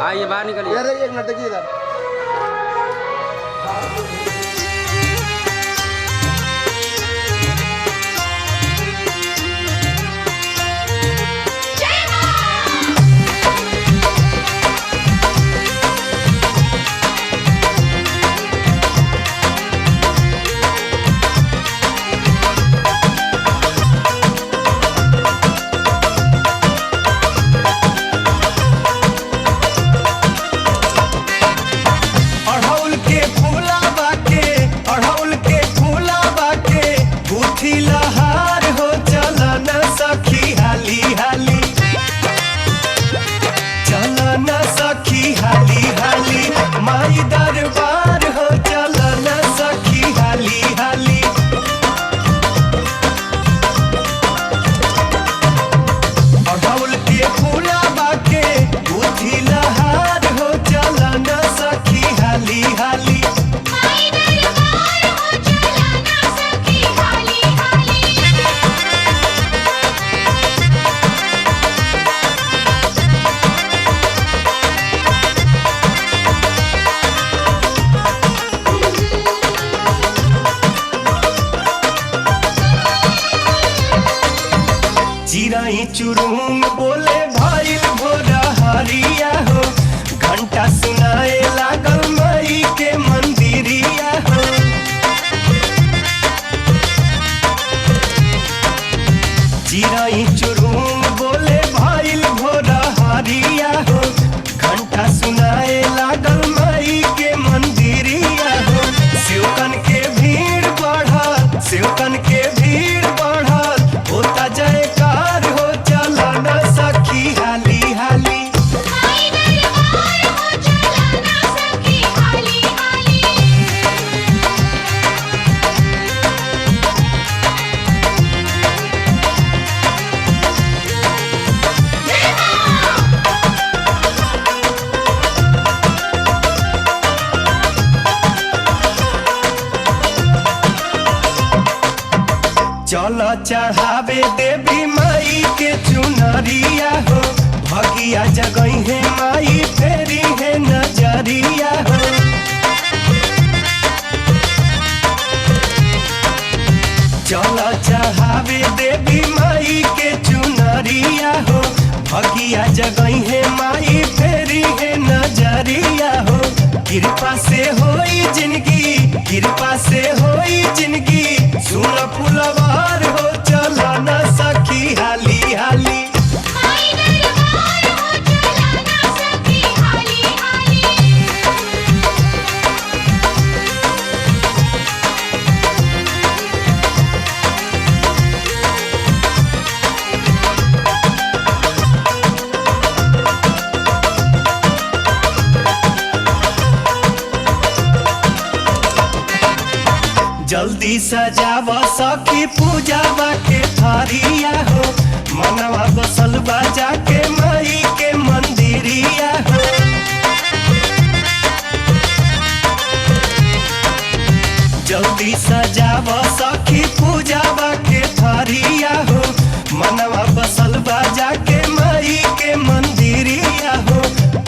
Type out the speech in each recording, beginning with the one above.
आइए बाहर निकलिए। इधर एक मिनट देखिए इधर। चिराई चुरुंग बोले भइल भोरा हरिया हो, घंटा सुनाए लागल मई के मंदिरिया हो। चिराई चुरुंग बोले भइल भोरा हरिया हो, घंटा सुनाए लागल मई के मंदिरिया हो। सेवकन के भीड़ बढ़ल, सेवकन के भीड़ बढ़ल, होता जयकार हो चला न सखी हाली हाली। चलो चढ़ावे देवी माई के चुनरिया हो, भगिया जगई है माई फेरी है नजरिया हो। चलो चढ़ावे देवी माई के चुनरिया हो, भगिया जगई है माई फेरी है नजरिया हो। कृपा से होई जिंदगी, कृपा से होई जिंदगी, सुन फुलवार हो चला न सखी हाली हाली। जल्दी सजाव सखी पूजावा के थारिया हो, मनवा बसल बाजा के माई के मंदिरिया हो। जल्दी सजाव सखी पूजावा के थारिया हो, मनवा बसल बाजा के माई के मंदिरिया हो।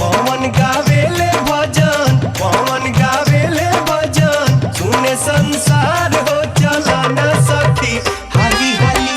पवन गावेले भजन, पवन गावेले भजन, सुने संसार हो चला न सखी हाली हाली।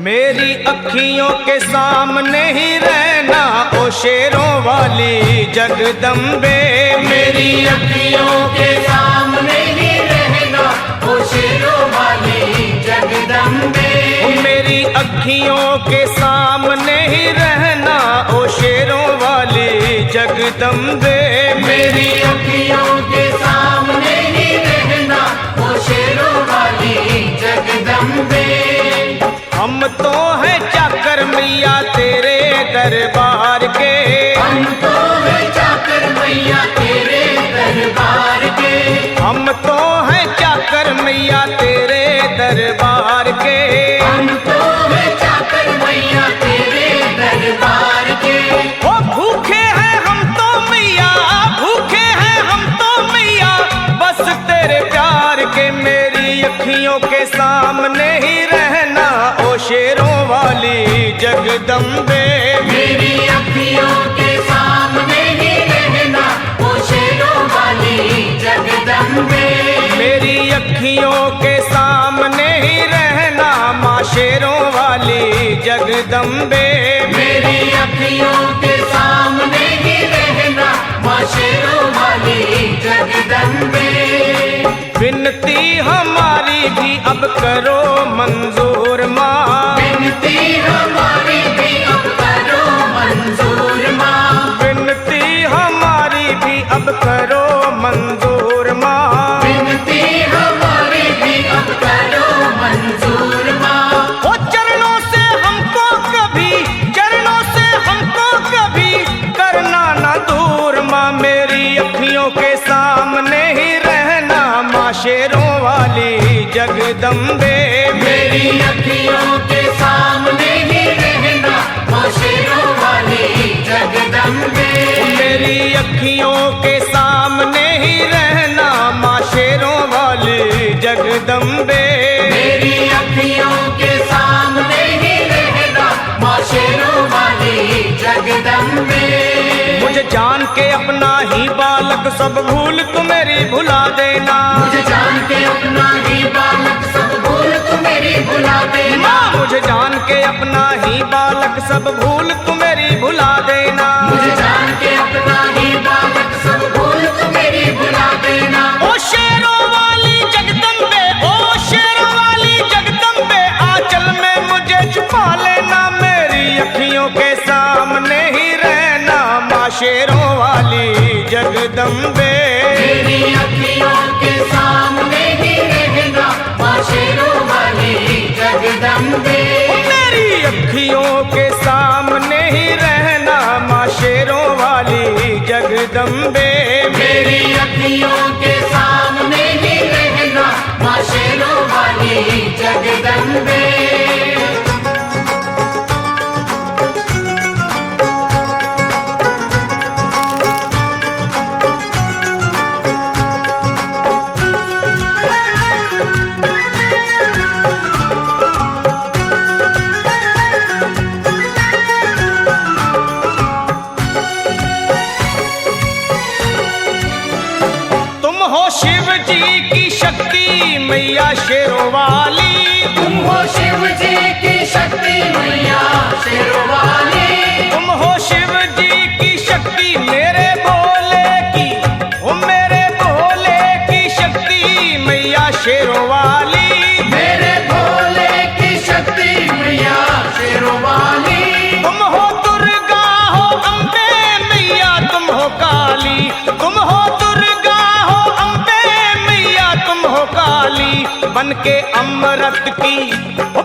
मेरी अखियों के सामने ही रहना ओ शेरों वाली जगदम्बे। मेरी अखियों के सामने ही रहना ओ शेरों वाली जगदम्बे। मेरी अखियों के सामने ही रहना ओ शेरों वाली जगदम्बे। मेरी अखियों के सामने ही रहना ओ शेरों वाली जगदम्बे। हम तो हैं चाकर मैया तेरे दरबार के, हम तो हैं चाकर मैया तेरे दरबार के। हम तो हैं चाकर मैया तेरे दरबार के। हम तो हैं चाकर मैया तेरे दरबार के। ओ भूखे हैं हम तो मैया, भूखे हैं हम तो मैया बस तेरे प्यार के। मेरी अखियों के सामने ही रहना ओ शेरों वाली जगदम्बे। मेरी अखियों के सामने ही रहना ओ शेरों वाली जगदम्बे। मेरी अखियों के सामने ही रहना माँ शेरों वाली जगदम्बे। मेरी अखियों के सामने ही रहना माँ शेरों वाली जगदम्बे। विनती हमारी भी अब करो मंजूर माँ, विनती हमारी भी अब करो मंजूर माँ। विनती हमारी भी अब करो मंजूर माँ। विनती हमारी भी अब करो मंजूर माँ। ओ चरणों से हमको कभी, चरणों से हमको कभी करना ना दूर माँ। मेरी अखियों के सामने ही रहना माँ शेरों वाली जगदम्बे। मेरी अखियों के सामने ही रहना माँ शेरों वाली जगदम्बे। मेरी अखियों के सामने ही रहना माँ शेरों वाली जगदम्बे। मेरी अखियों के सामने ही रहना माँ शेरों वाली जगदम्बे। मुझे जान के अपना ही बालक सब भूल तू मेरी भुला देना। मुझे जान के अपना ही बालक सब भूल तू मेरी भुला देना। माँ मुझे जान के अपना ही बालक सब भूल तू मेरी भुला देना। मुझे जान के अपना ही बालक सब भूल तू मेरी भुला देना। ओ शेरों वाली जगदम्बे, ओ शेरों वाली जगदम्बे आंचल में मुझे छुपा लेना। मेरी अखियों के सामने ही रहना माँ शेरों वाली जगदम्बे। मेरी अखियों के सामने ही रहना माँ शेरों वाली जगदम्बे। मेरी अखियों के सामने ही रहना माँ शेरों वाली जगदम्बे। मेरी अखियों के सामने ही रहना माँ शेरों वाली जगदम्बे। शिव जी की शक्ति मैया शेरों वाली। तुम हो शिव जी की शक्ति मैया शेरों वाली। तुम हो शिव जी की शक्ति मेरे भोले की, ओ मेरे भोले की शक्ति मैया शेरों वाली। मेरे भोले की शक्ति मैया शेरों वाली। तुम हो दुर्गा हो अम्बे मैया तुम हो काली। तुम हो दुर्गा हो अम्बे मैया तुम हो काली। बन के अमृत की,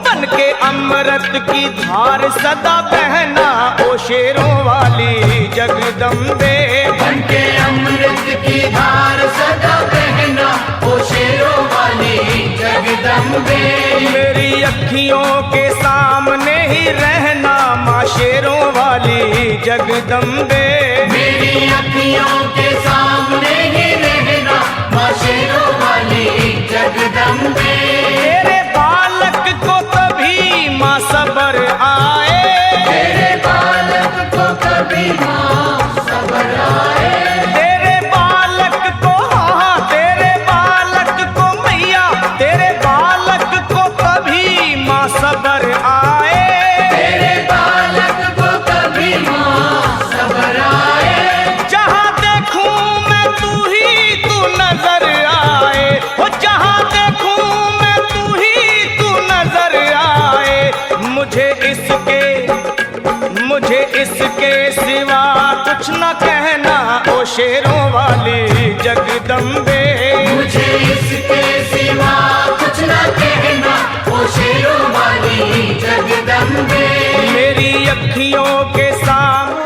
बन के अमृत की धार सदा बहना ओ शेरों वाली जगदम्बे। बन के अमृत की धार सदा बहना ओ शेरों वाली जगदम्बे। मेरी अखियों के सामने ही रहना माँ शेरों वाली जगदम्बे। मेरी अखियों के सामने ही रहना माँ शेरों वाली जगदम्बे। तेरे बालक को कभी माँ सबर आए। तेरे बालक को कभी माँ सबर आए। तेरे बालक को, हाँ तेरे बालक को मैया, तेरे बालक को कभी माँ सबर आए। तेरे बालक को कभी माँ सबर आए। जहाँ देखूं मैं तू जगदम्बे। मुझे इसके सिवा कुछ न कहना ओ शेरों वाली जगदम्बे। मेरी अखियों के सामने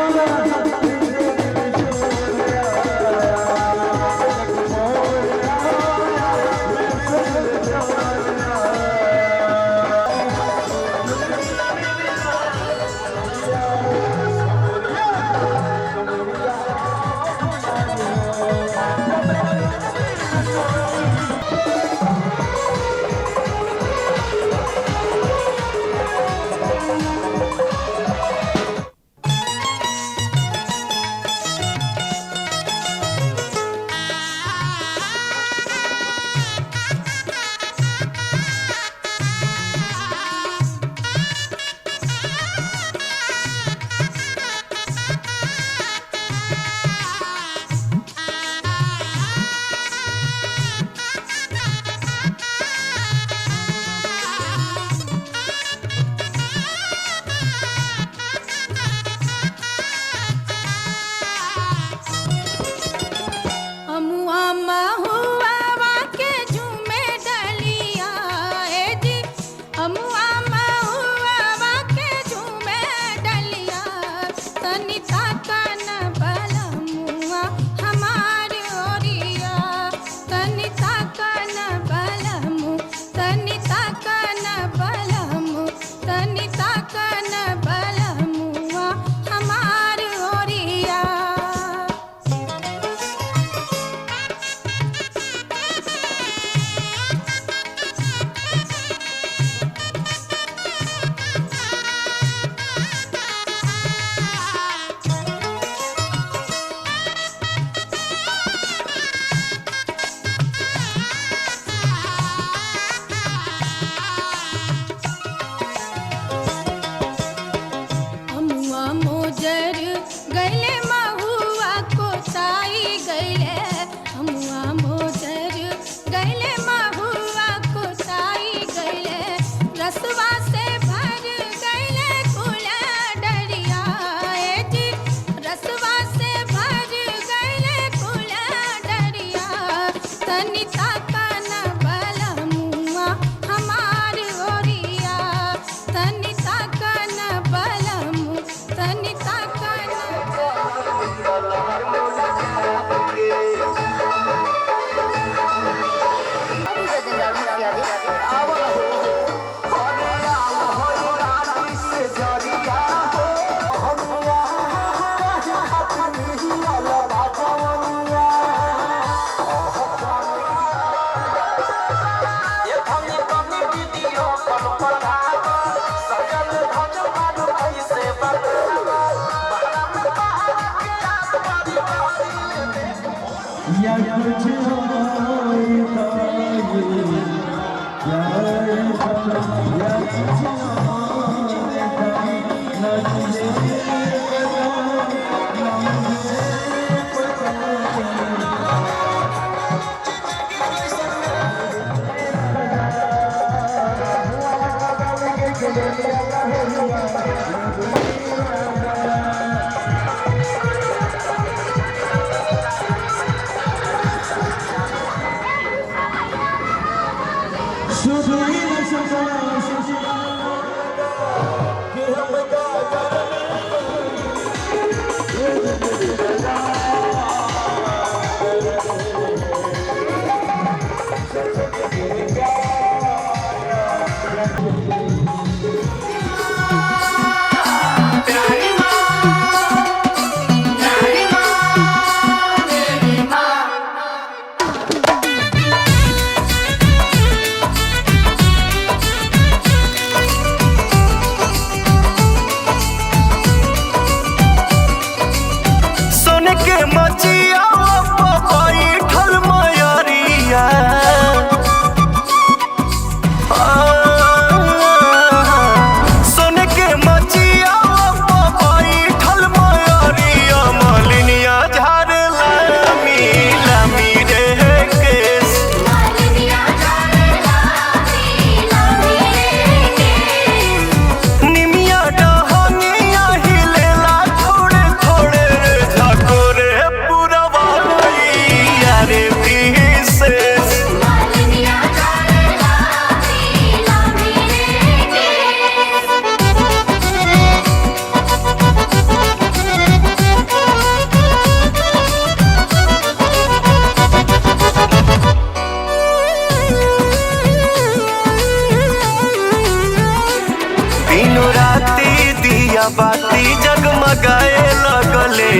दिया बाती जगमगाए लगले,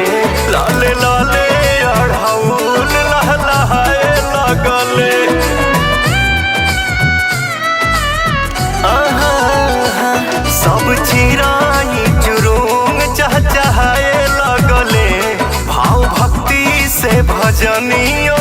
लाले लाले अढ़ौल लहलहाए लगले। सब चिराई चुरुंग चहचहाए लगले, भाव भक्ति से भजनियो